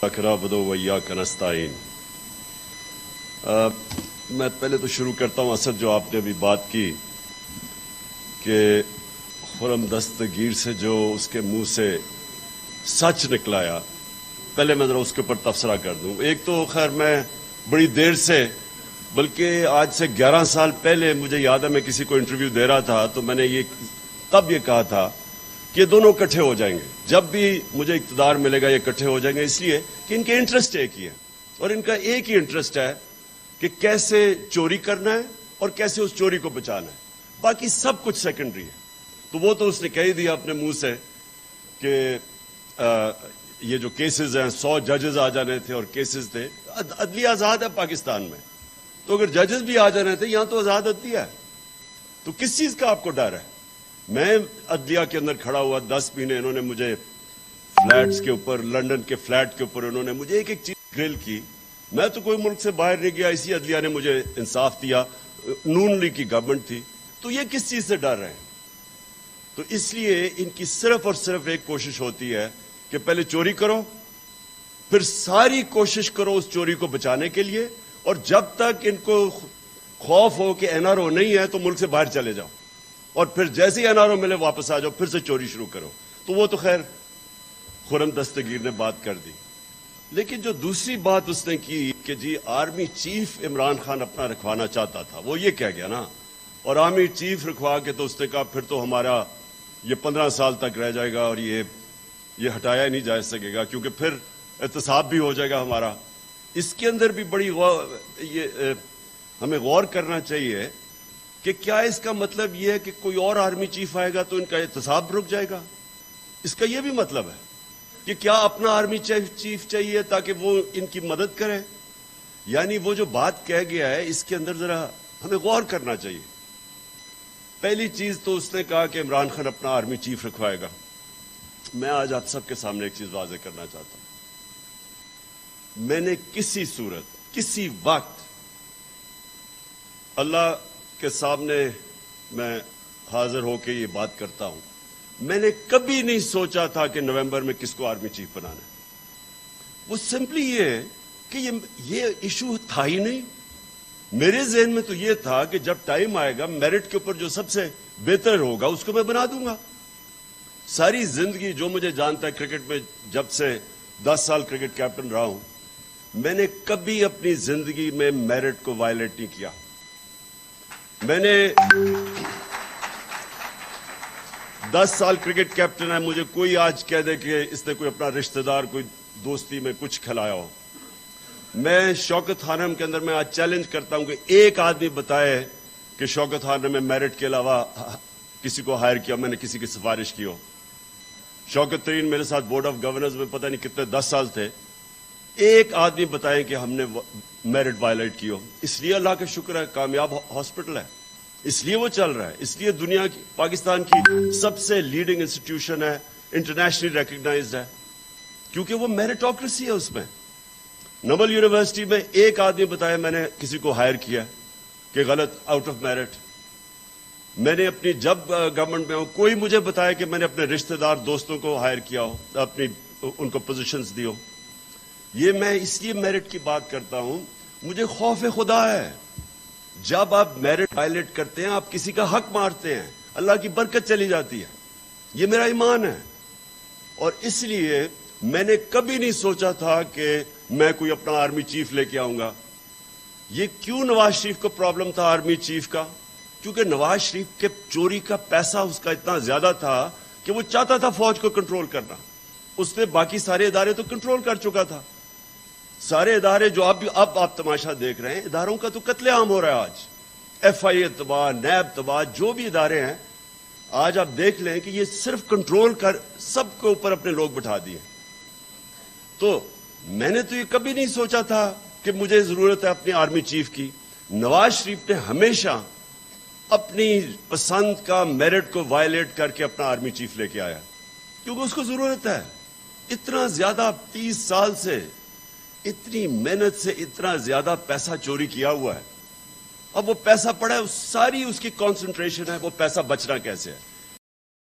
نعبد و ایاک نستعین۔ میں پہلے تو شروع کرتا ہوں اسد، جو آپ نے ابھی بات کی کہ خرم دستگیر سے جو اس کے منہ سے سچ نکلایا، پہلے میں ذرا اس کے اوپر تبصرہ کر دوں۔ ایک تو خیر میں بڑی دیر سے، بلکہ آج سے 11 سال پہلے مجھے یاد ہے میں کسی کو انٹرویو دے رہا تھا تو میں نے تب یہ کہا تھا کہ یہ دونوں اکٹھے ہو جائیں گے، جب بھی مجھے اقتدار ملے گا یہ اکٹھے ہو جائیں گے، اس لیے کہ ان کے انٹرسٹ ایک ہی ہے، اور ان کا ایک ہی انٹرسٹ ہے کہ کیسے چوری کرنا ہے اور کیسے اس چوری کو بچانا ہے، باقی سب کچھ سیکنڈری ہے۔ تو وہ تو اس نے کہہ ہی دیا اپنے منہ سے کہ یہ جو کیسز ہیں 100 ججز آ جانے تھے اور کیسز تھے، عدلیہ آزاد ہے پاکستان میں، تو اگر ججز بھی آ جانے تھے یہاں تو آزاد عدلیہ ہے، تو کس چیز کا آپ کو ڈر ہے؟ میں عدلیہ کے اندر کھڑا ہوا 10 مہینے، انہوں نے مجھے فلیٹس کے اوپر، لنڈن کے فلیٹ کے اوپر انہوں نے مجھے ایک ایک چیز گرل کی، میں تو کوئی ملک سے باہر نہیں گیا، اسی عدلیہ نے مجھے انصاف دیا، نون لیگ کی گورنمنٹ تھی، تو یہ کس چیز سے ڈر رہے ہیں؟ تو اس لیے ان کی صرف اور صرف ایک کوشش ہوتی ہے کہ پہلے چوری کرو، پھر ساری کوشش کرو اس چوری کو بچانے کے لیے، اور جب تک ان کو خوف ہو کہ این آر او نہیں ہے تو ملک سے باہر چلے جاؤ، اور پھر جیسے ہی این آر او ملے واپس آ جاؤ، پھر سے چوری شروع کرو۔ تو وہ تو خیر خرم دستگیر نے بات کر دی، لیکن جو دوسری بات اس نے کی کہ جی آرمی چیف عمران خان اپنا رکھوانا چاہتا تھا، وہ یہ کہہ گیا نا، اور آرمی چیف رکھوا کے تو اس نے کہا پھر تو ہمارا یہ 15 سال تک رہ جائے گا اور یہ ہٹایا ہی نہیں جا سکے گا، کیونکہ پھر احتساب بھی ہو جائے گا ہمارا۔ اس کے اندر بھی بڑی ہمیں غور کرنا چاہیے کہ کیا اس کا مطلب یہ ہے کہ کوئی اور آرمی چیف آئے گا تو ان کا احتساب رک جائے گا؟ اس کا یہ بھی مطلب ہے کہ کیا اپنا آرمی چیف چاہیے تاکہ وہ ان کی مدد کرے؟ یعنی وہ جو بات کہہ گیا ہے اس کے اندر ذرا ہمیں غور کرنا چاہیے۔ پہلی چیز تو اس نے کہا کہ عمران خان اپنا آرمی چیف رکھوائے گا۔ میں آج آپ سب کے سامنے ایک چیز واضح کرنا چاہتا ہوں، میں نے کسی صورت، کسی وقت اللہ کے سامنے میں حاضر ہو کے یہ بات کرتا ہوں، میں نے کبھی نہیں سوچا تھا کہ نومبر میں کس کو آرمی چیف بنانا ہے۔ وہ سمپلی یہ ہے کہ یہ ایشو تھا ہی نہیں۔ میرے ذہن میں تو یہ تھا کہ جب ٹائم آئے گا میرٹ کے اوپر جو سب سے بہتر ہوگا اس کو میں بنا دوں گا۔ ساری زندگی جو مجھے جانتا ہے کرکٹ میں، جب سے 10 سال کرکٹ کیپٹن رہا ہوں، میں نے کبھی اپنی زندگی میں میرٹ کو وائلیٹ نہیں کیا۔ میں نے 10 سال کرکٹ کیپٹن ہے، مجھے کوئی آج کہہ دے کہ اس نے کوئی اپنا رشتہ دار کوئی دوستی میں کچھ کھلایا ہو، میں شوکت خانم کے اندر میں آج چیلنج کرتا ہوں کہ ایک آدمی بتائے کہ شوکت خانم میں میرٹ کے علاوہ کسی کو ہائر کیا، میں نے کسی کی سفارش کی ہو۔ شوکت ترین میرے ساتھ بورڈ آف گورنرز میں پتہ نہیں کتنے 10 سال تھے، ایک آدمی بتائیں کہ ہم نے میرٹ وائلیٹ کی ہو۔ اس لیے اللہ کا شکر ہے کامیاب ہاسپٹل ہے، اس لیے وہ چل رہا ہے، اس لیے دنیا کی، پاکستان کی سب سے لیڈنگ انسٹیٹیوشن ہے، انٹرنیشنلی ریکگنائزڈ ہے، کیونکہ وہ میرٹوکریسی ہے۔ اس میں نوبل یونیورسٹی میں ایک آدمی بتایا میں نے کسی کو ہائر کیا کہ غلط، آؤٹ آف میرٹ۔ میں نے اپنی جب گورنمنٹ میں ہوں، کوئی مجھے بتایا کہ میں نے اپنے رشتہ دار دوستوں کو ہائر کیا ہو، اپنی ان کو پوزیشنز دی ہو۔ یہ میں اس لیے میرٹ کی بات کرتا ہوں، مجھے خوف خدا ہے۔ جب آپ میرٹ وائلیٹ کرتے ہیں آپ کسی کا حق مارتے ہیں، اللہ کی برکت چلی جاتی ہے، یہ میرا ایمان ہے۔ اور اس لیے میں نے کبھی نہیں سوچا تھا کہ میں کوئی اپنا آرمی چیف لے کے آؤں گا۔ یہ کیوں نواز شریف کو پرابلم تھا آرمی چیف کا؟ کیونکہ نواز شریف کے چوری کا پیسہ اس کا اتنا زیادہ تھا کہ وہ چاہتا تھا فوج کو کنٹرول کرنا۔ اس نے باقی سارے ادارے تو کنٹرول کر چکا تھا، سارے ادارے جو اب آپ تماشا دیکھ رہے ہیں، اداروں کا تو قتل عام ہو رہا ہے آج۔ ایف آئی اے تباہ، نیب تباہ، جو بھی ادارے ہیں آج آپ دیکھ لیں کہ یہ صرف کنٹرول کر سب کے اوپر اپنے لوگ بٹھا دیے۔ تو میں نے تو یہ کبھی نہیں سوچا تھا کہ مجھے ضرورت ہے اپنی آرمی چیف کی۔ نواز شریف نے ہمیشہ اپنی پسند کا میرٹ کو وائلیٹ کر کے اپنا آرمی چیف لے کے آیا، کیونکہ اس کو ضرورت ہے۔ اتنا زیادہ 30 سال سے اتنی محنت سے اتنا زیادہ پیسہ چوری کیا ہوا ہے، اب وہ پیسہ پڑا ہے، ساری اس کی کانسنٹریشن ہے وہ پیسہ بچنا کیسے ہے۔